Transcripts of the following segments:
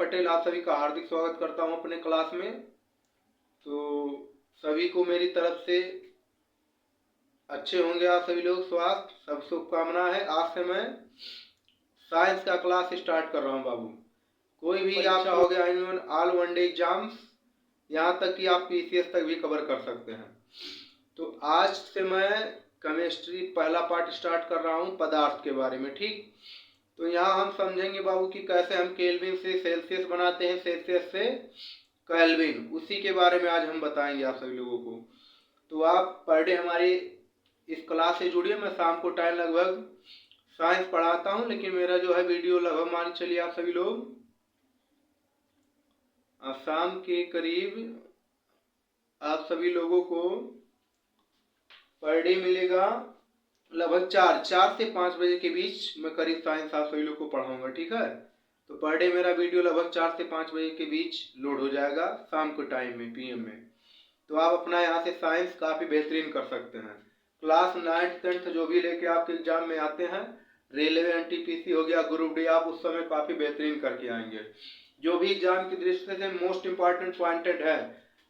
पटेल आप सभी का हार्दिक स्वागत करता हूं अपने क्लास में। तो सभी को मेरी तरफ से अच्छे होंगे आप सभी लोग, स्वास्थ्य सब शुभकामना है। आज से मैं साइंस का क्लास स्टार्ट कर रहा हूं बाबू। कोई भी परीक्षा हो गया, ऑल वनडे एग्जाम्स, यहाँ तक कि आप पीसीएस तक भी कवर कर सकते हैं। तो आज से मैं केमिस्ट्री पहला पार्ट स्टार्ट कर रहा हूँ पदार्थ के बारे में, ठीक। तो यहाँ हम समझेंगे बाबू कि कैसे हम केल्विन से सेल्सियस बनाते हैं, सेल्सियस से केल्विन, उसी के बारे में आज हम बताएंगे आप सभी लोगों को। तो आप पर डे हमारी इस क्लास से जुड़िए। मैं शाम को टाइम लगभग साइंस पढ़ाता हूँ, लेकिन मेरा जो है वीडियो लगभग मान चलिए आप सभी लोग शाम के करीब आप सभी लोगों को पर डे मिलेगा लगभग 4 से 5 बजे के बीच मैं करीब साइंस आप सभी लोग को पढ़ाऊंगा, ठीक है। तो पर डे मेरा वीडियो लगभग 4 से 5 बजे के बीच लोड हो जाएगा शाम के टाइम में, पीएम में। तो आप अपना यहाँ से साइंस काफ़ी बेहतरीन कर सकते हैं। क्लास 9th 10th जो भी लेके आपके एग्जाम में आते हैं, रेलवे एनटीपीसी हो गया, ग्रुप डी, आप उस समय काफ़ी बेहतरीन करके आएंगे। जो भी एग्जाम की दृष्टि से मोस्ट इंपॉर्टेंट पॉइंटेड है,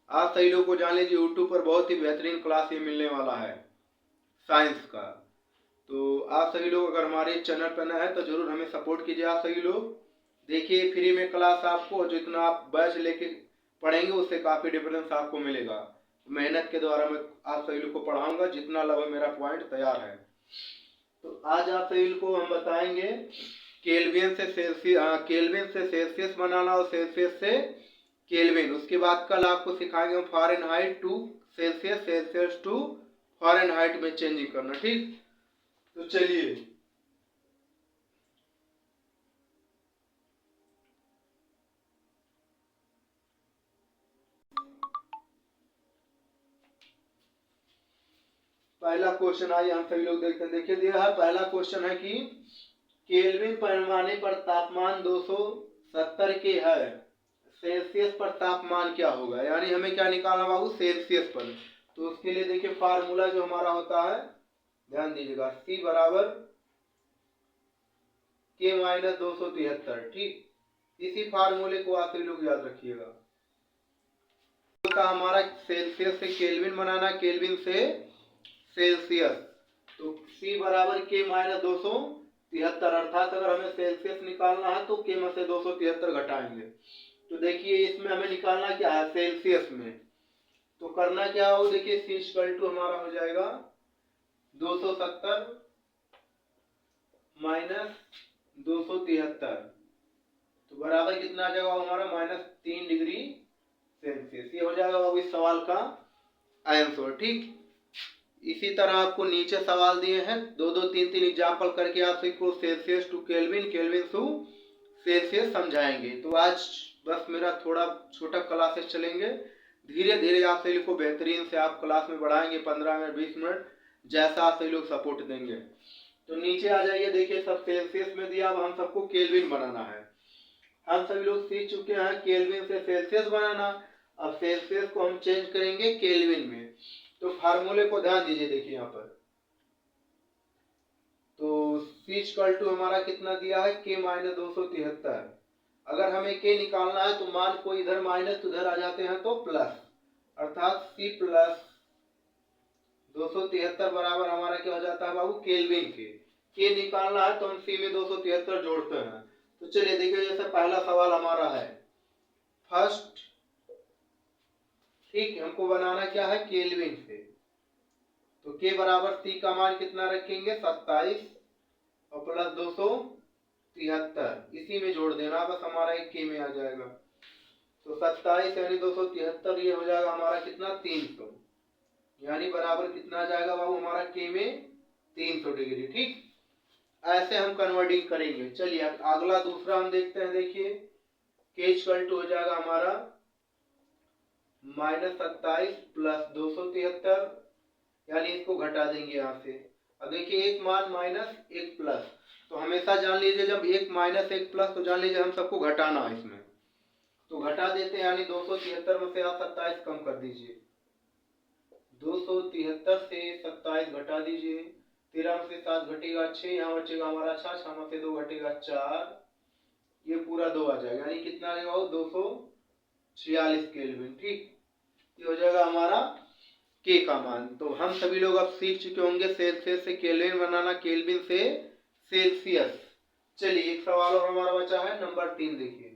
आप सही लोग को जान लीजिए यूट्यूब पर बहुत ही बेहतरीन क्लास ये मिलने वाला है साइंस का। तो आप सभी लोग अगर हमारे चैनल पर नए हैं तो जरूर हमें सपोर्ट कीजिए। आप सभी लोग देखिए, फ्री में क्लास आपको जितना आप बैच लेके पढ़ेंगे उससे काफ़ी डिफरेंस आपको मिलेगा। मेहनत के द्वारा मैं आप सभी लोग को पढ़ाऊंगा जितना लगभग मेरा पॉइंट तैयार है। तो आज आप सभी को हम बताएंगे केल्विन से सेल्सियस बनाना और सेल्सियस से केल्विन। उसके बाद कल आपको सिखाएंगे हम Fahrenheit to Celsius, Celsius to Fahrenheit में चेंजिंग करना, ठीक। तो चलिए पहला क्वेश्चन आइए हम सभी लोग देखते हैं। देखिए दिया है, पहला क्वेश्चन है कि केल्विन पैमाने पर तापमान 270 के है, सेल्सियस पर तापमान क्या होगा। यानी हमें क्या निकालना बाबू, सेल्सियस पर। तो उसके लिए देखिए फार्मूला जो हमारा होता है, ध्यान दीजिएगा, C बराबर K माइनस 273, ठीक। इसी फार्मूले को आप सभी लोग याद रखिएगा। का हमारा सेल्सियस से केल्विन बनाना, केल्विन से सेल्सियस। तो C बराबर K माइनस 273, अर्थात अगर हमें सेल्सियस निकालना है तो K में से 273 घटाएंगे। तो देखिए इसमें हमें निकालना क्या है, सेल्सियस में। तो करना क्या हो, देखिए C इक्वल टू हमारा हो जाएगा 270 माइनस 273, तो बराबर कितना आ जाएगा हमारा, -3 डिग्री सेल्सियस। ये हो जाएगा बाबू इस सवाल का आंसर, ठीक। इसी तरह आपको नीचे सवाल दिए हैं, 2-2 3-3 एग्जाम्पल करके आप सबको Celsius to Kelvin, Kelvin to Celsius समझाएंगे। तो आज बस मेरा थोड़ा छोटा क्लासेस चलेंगे, धीरे धीरे आप सभी को बेहतरीन से आप क्लास में बढ़ाएंगे 15 मिनट 20 मिनट, जैसा आप सभी लोग सपोर्ट देंगे। तो नीचे आ जाइए, देखिए सब सेल्सियस में दिया, अब हम सबको केल्विन बनाना है। हम सभी लोग सीख चुके हैं केल्विन से सेल्सियस बनाना। अब सेल्सियस को हम चेंज करेंगे केल्विन में। तो फार्मूले को ध्यान दीजिए, देखिए यहाँ पर तो C इक्वल टू हमारा कितना दिया है, K माइनस 273। अगर हमें K निकालना है तो मान को इधर माइनस उधर आ जाते हैं तो प्लस, अर्थात C प्लस 273 बराबर हमारा क्या हो जाता है बाबू, केल्विन के। K निकालना है तो हम C में 273 जोड़ते हैं। तो चलिए देखिए, जैसे पहला सवाल हमारा है फर्स्ट, ठीक। हमको बनाना क्या है, केल्विन से। तो K बराबर C का मान कितना रखेंगे, 27 और प्लस 273, इसी में जोड़ देना, बस हमारा एक K में आ जाएगा। तो 27 यानी 273, ये हो जाएगा हमारा कितना, 300, यानी बराबर कितना आ जाएगा बाबू हमारा K में 300 डिग्री, ठीक। ऐसे हम कन्वर्टिंग करेंगे। चलिए अगला दूसरा हम देखते हैं। देखिए K इक्वल टू हो जाएगा हमारा -27 प्लस 273, यानी इसको घटा देंगे यहाँ से। अब देखिए एक मान माइनस एक प्लस, तो हमेशा जान लीजिए जब एक माइनस एक प्लस तो जान लीजिए हम सबको घटाना है इसमें। तो घटा देते हैं, यानी 273 में से आप 27 कम कर दीजिए, 273 से 27 घटा दीजिए, 13 में से 7 घटेगा 6, यहाँ बचेगा हमारा 6, 6 में से 2 घटेगा 4, ये पूरा 2 आ जाएगा, यानी कितना आ जाएगा वो 246 केल्विन। ठीक, ये हो जाएगा हमारा के का मान। तो हम सभी लोग अब सीख चुके होंगे सेल्सियस से केल्विन बनाना, केल्विन से सेल्सियस। चलिए एक सवाल और हमारा बचा है, नंबर 3 देखिए।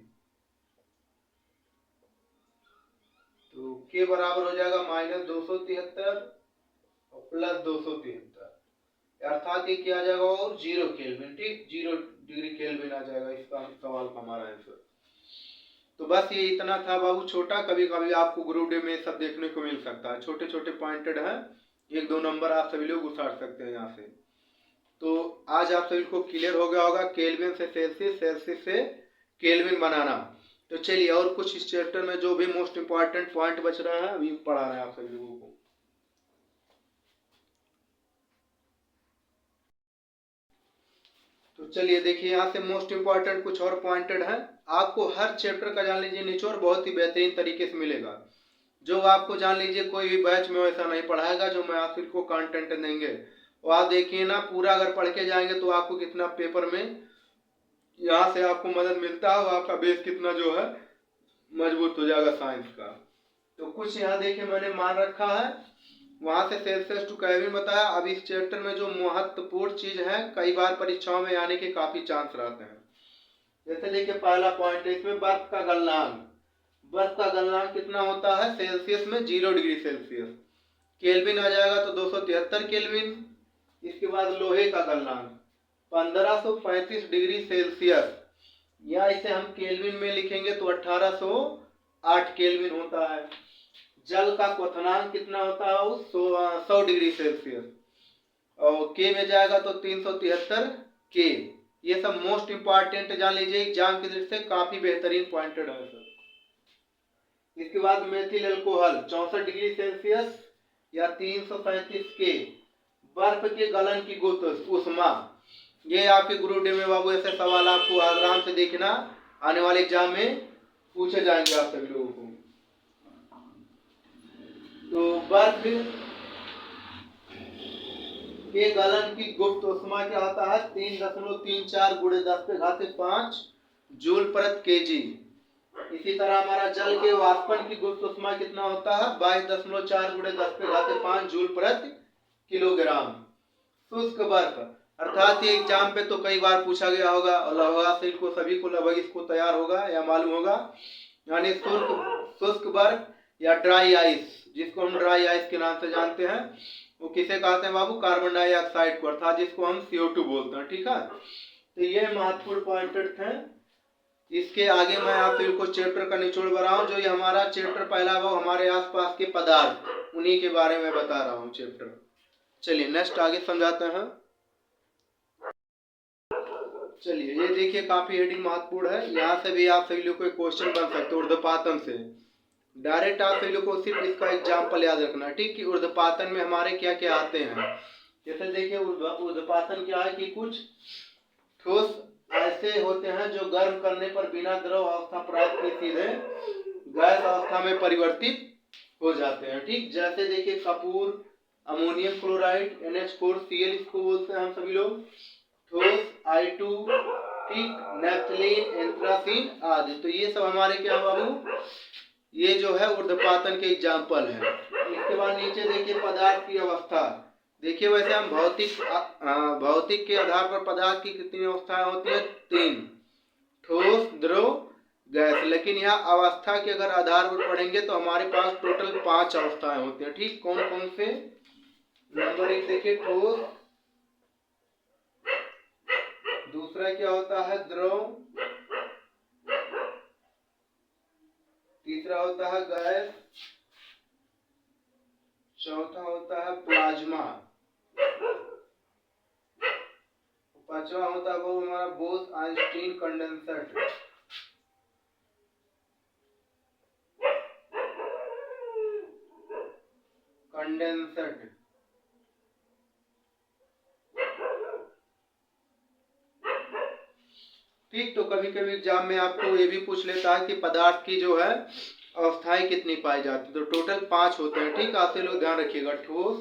तो के बराबर हो जाएगा -273 और +273, अर्थात ये क्या आ जाएगा और 0 केल्विन। ठीक, 0 डिग्री केल्विन आ जाएगा इसका सवाल का हमारा आंसर। तो बस ये इतना था बाबू छोटा, कभी कभी आपको ग्रुप डे में सब देखने को मिल सकता है, छोटे छोटे पॉइंटेड है, 1-2 नंबर आप सभी लोग उतार सकते हैं यहाँ से। तो आज आप सभी को क्लियर हो गया होगा केल्विन से सेल्सियस, सेल्सियस से केल्विन बनाना। तो चलिए और कुछ इस चैप्टर में जो भी मोस्ट इंपॉर्टेंट पॉइंट बच रहा है अभी पढ़ा रहे हैं आप सभी लोगों को। तो चलिए देखिए यहाँ से मोस्ट इंपॉर्टेंट कुछ और पॉइंटेड है, आपको हर चैप्टर का जान लीजिए निचोड़ बहुत ही बेहतरीन तरीके से मिलेगा। जो आपको जान लीजिए कोई भी बैच में वैसा नहीं पढ़ाएगा, जो मैं आप को कंटेंट देंगे और आप देखिए ना पूरा अगर पढ़ के जाएंगे तो आपको कितना पेपर में यहाँ से आपको मदद मिलता है और आपका बेस कितना जो है मजबूत हो जाएगा साइंस का। तो कुछ यहाँ देखिए मैंने मान रखा है, वहां से सेल्सियस टू केल्विन बताया। अब इस चैप्टर में जो महत्वपूर्ण चीज है, कई बार परीक्षाओं में आने के काफी चांस रहते हैं। जैसे देखिए पहला पॉइंट है इसमें बर्फ का गलनांक। बर्फ का गलनांक कितना होता है सेल्सियस में 0 डिग्री सेल्सियस, केल्विन आ जाएगा तो 273 केल्विन। इसके बाद लोहे का गलनांक 1535 डिग्री सेल्सियस, या इसे हम केल्विन में लिखेंगे तो 1808 केल्विन होता है। जल का क्वथनांक कितना होता है 100 डिग्री सेल्सियस, और के में जाएगा तो 373 के। ये सब मोस्ट इंपॉर्टेंट जान लीजिए, एग्जाम की दृष्टि से काफी बेहतरीन पॉइंटेड है सर। इसके बाद मेथिल अल्कोहल 64 डिग्री सेल्सियस या 337 के। बर्फ के गलन की ऊष्मा, ये आपके ग्रुप डे में बाबू ऐसे सवाल आपको आराम से देखना, आने वाले एग्जाम में पूछे जाएंगे आप सभी लोगों को। तो बर्फ के गलन की गुप्त ऊष्मा क्या होता है 3.34 × 10⁵ जूल प्रति केजी। इसी तरह हमारा जल के वाष्पन की गुप्त ऊष्मा कितना होता है 22.4 × 10⁵ जूल प्रति किलोग्राम। शुष्क बर्फ, अर्थात ये एग्जाम पे तो कई बार पूछा गया होगा और लगभग को सभी को लगभग इसको तैयार होगा या मालूम होगा, यानी शुष्क बर्फ या ड्राई आइस, जिसको हम ड्राई आइस के नाम से जानते हैं, वो किसे कहते हैं बाबू कार्बन डाइऑक्साइड को, अर्थात जिसको हम CO2 बोलते हैं। ठीक है, तो ये महत्वपूर्ण पॉइंट थे। इसके आगे मैं आप को चैप्टर का निचोड़ बना हूं, जो ये हमारा चैप्टर पहला वो हमारे आसपास के पदार्थ, उन्हीं के बारे में बता रहा हूँ चैप्टर। चलिए नेक्स्ट आगे समझाते हैं। चलिए ये देखिए काफी हेडिंग महत्वपूर्ण है, यहाँ से भी आप सभी लोग को क्वेश्चन बन सकते हैं ऊर्ध्वपातन से। डायरेक्ट आप सभी लोग को सिर्फ इसका एग्जाम्पल याद रखना, ठीक, कि ऊर्ध्वपातन में हमारे क्या क्या आते हैं। जैसे देखिए ऊर्ध्वपातन क्या है कि कुछ ठोस ऐसे होते हैं जो गर्म करने पर बिना द्रव अवस्था प्राप्त किए सीधे गैस अवस्था में परिवर्तित हो जाते हैं। ठीक, जैसे देखिए कपूर, अमोनियम क्लोराइड NH4Cl इसको बोलते हैं हम सभी लोग, ठोस I2, ठीक, नेफ्थलीन, एंथ्रासीन आदि। तो ये सब हमारे क्या बाबू, ये जो है ऊर्ध्वपातन के एग्जाम्पल है। इसके बाद नीचे देखिए पदार्थ की अवस्था। देखिए वैसे हम भौतिक के आधार पर पदार्थ की कितनी अवस्थाएं होती है 3, ठोस, द्रव, गैस। लेकिन यहाँ अवस्था के अगर आधार पर पढ़ेंगे तो हमारे पास टोटल 5 अवस्थाएं होती हैं। ठीक, कौन कौन से, नंबर 1 देखिए ठोस, दूसरा क्या होता है द्रव, तीसरा होता है गैस, चौथा होता है प्लाज्मा, पांचवा होता है वो हमारा बोस-आइंस्टीन कंडेंसट। ठीक, तो कभी कभी एग्जाम में आपको ये भी पूछ लेता है कि पदार्थ की जो है अवस्थाएं कितनी पाई जाती है, तो टोटल 5 होते हैं। ठीक, आप लोग ध्यान रखिएगा, ठोस,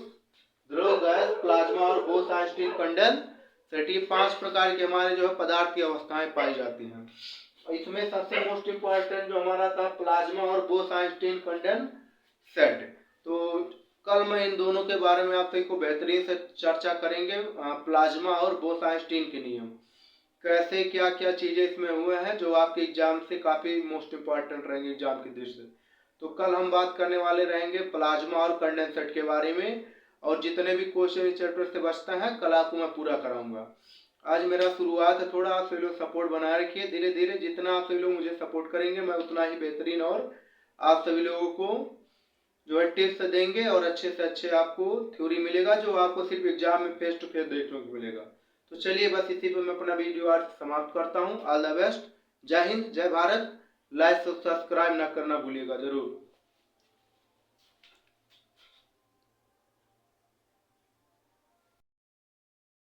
द्रव, गैस, प्लाज्मा और बोस-आइंस्टीन कंडेंसट, 5 प्रकार के हमारे जो है पदार्थ की अवस्थाएं पाई जाती हैं। इसमें सबसे मोस्ट इम्पोर्टेंट जो हमारा था प्लाज्मा और बोस-आइंस्टीन कंडेंसेट। तो कल मैं इन दोनों के बारे में आप सभी को बेहतरीन से चर्चा करेंगे। प्लाज्मा और बोस-आइंस्टीन के नियम कैसे क्या क्या चीजें इसमें हुए हैं जो आपके एग्जाम से काफी मोस्ट इम्पोर्टेंट रहेंगे एग्जाम की दृष्टि से। तो कल हम बात करने वाले रहेंगे प्लाज्मा और कंडेंसेट के बारे में, और जितने भी क्वेश्चन इस चैप्टर से बचते हैं कल आपको मैं पूरा कराऊंगा। आज मेरा शुरुआत है, थोड़ा आप सभी लोग सपोर्ट बनाए रखिए। धीरे धीरे जितना आप सभी लोग मुझे सपोर्ट करेंगे मैं उतना ही बेहतरीन और आप सभी लोगों को जो है टिप्स देंगे और अच्छे से अच्छे आपको थ्योरी मिलेगा जो आपको सिर्फ एग्जाम में फेस टू फेस देखने को मिलेगा। तो चलिए बस इसी पर मैं अपना वीडियो आज समाप्त करता हूँ। All the best. जय हिंद, जय भारत। लाइक सब्सक्राइब ना करना भूलिएगा जरूर।